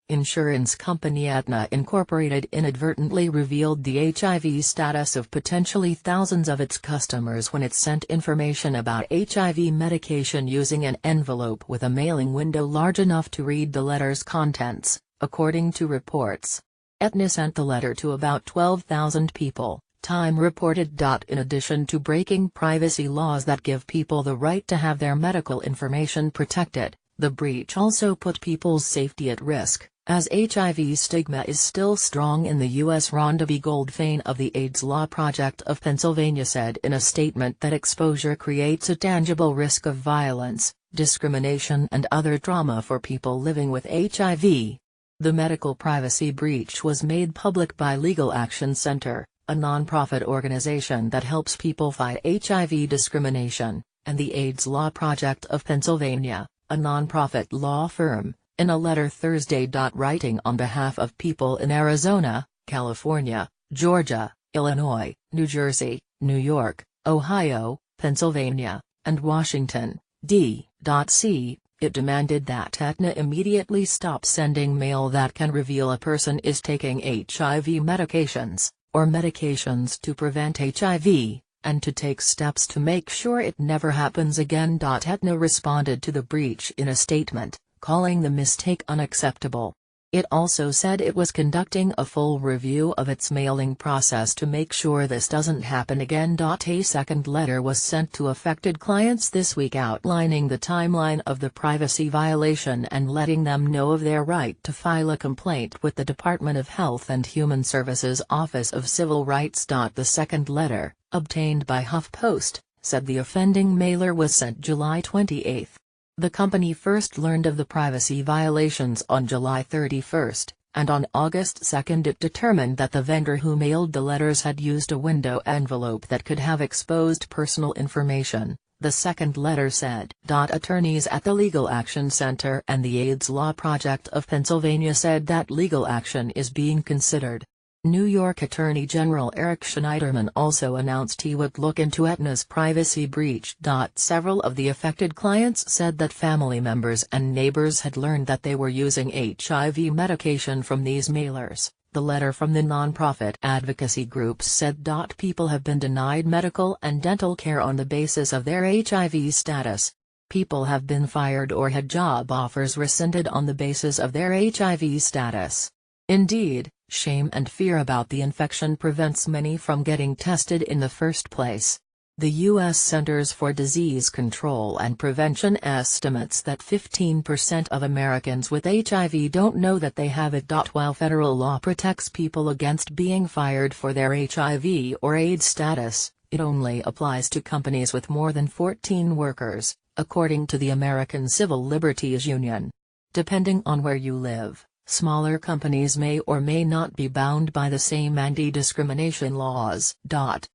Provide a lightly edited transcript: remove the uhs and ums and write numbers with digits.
insurance company Aetna Incorporated inadvertently revealed the HIV status of potentially thousands of its customers when it sent information about HIV medication using an envelope with a mailing window large enough to read the letter's contents, according to reports. Aetna sent the letter to about 12,000 people, Time reported. In addition to breaking privacy laws that give people the right to have their medical information protected, the breach also put people's safety at risk, as HIV stigma is still strong in the U.S. Rhonda V. Goldfein of the AIDS Law Project of Pennsylvania said in a statement that exposure creates a tangible risk of violence, discrimination and other trauma for people living with HIV. The medical privacy breach was made public by Legal Action Center, a nonprofit organization that helps people fight HIV discrimination, and the AIDS Law Project of Pennsylvania, a nonprofit law firm, in a letter Thursday. Writing on behalf of people in Arizona, California, Georgia, Illinois, New Jersey, New York, Ohio, Pennsylvania, and Washington, D.C., it demanded that Aetna immediately stop sending mail that can reveal a person is taking HIV medications, or medications to prevent HIV, and to take steps to make sure it never happens again. Aetna responded to the breach in a statement, calling the mistake unacceptable. It also said it was conducting a full review of its mailing process to make sure this doesn't happen again. A second letter was sent to affected clients this week outlining the timeline of the privacy violation and letting them know of their right to file a complaint with the Department of Health and Human Services Office of Civil Rights. The second letter, obtained by HuffPost, said the offending mailer was sent July 28. The company first learned of the privacy violations on July 31, and on August 2 it determined that the vendor who mailed the letters had used a window envelope that could have exposed personal information, the second letter said. Attorneys at the Legal Action Center and the AIDS Law Project of Pennsylvania said that legal action is being considered. New York Attorney General Eric Schneiderman also announced he would look into Aetna's privacy breach. Several of the affected clients said that family members and neighbors had learned that they were using HIV medication from these mailers. The letter from the nonprofit advocacy groups said. People have been denied medical and dental care on the basis of their HIV status. People have been fired or had job offers rescinded on the basis of their HIV status. Indeed, shame and fear about the infection prevents many from getting tested in the first place. The U.S. Centers for Disease Control and Prevention estimates that 15% of Americans with HIV don't know that they have it. While federal law protects people against being fired for their HIV or AIDS status, it only applies to companies with more than 14 workers, according to the American Civil Liberties Union. Depending on where you live, smaller companies may or may not be bound by the same anti-discrimination laws.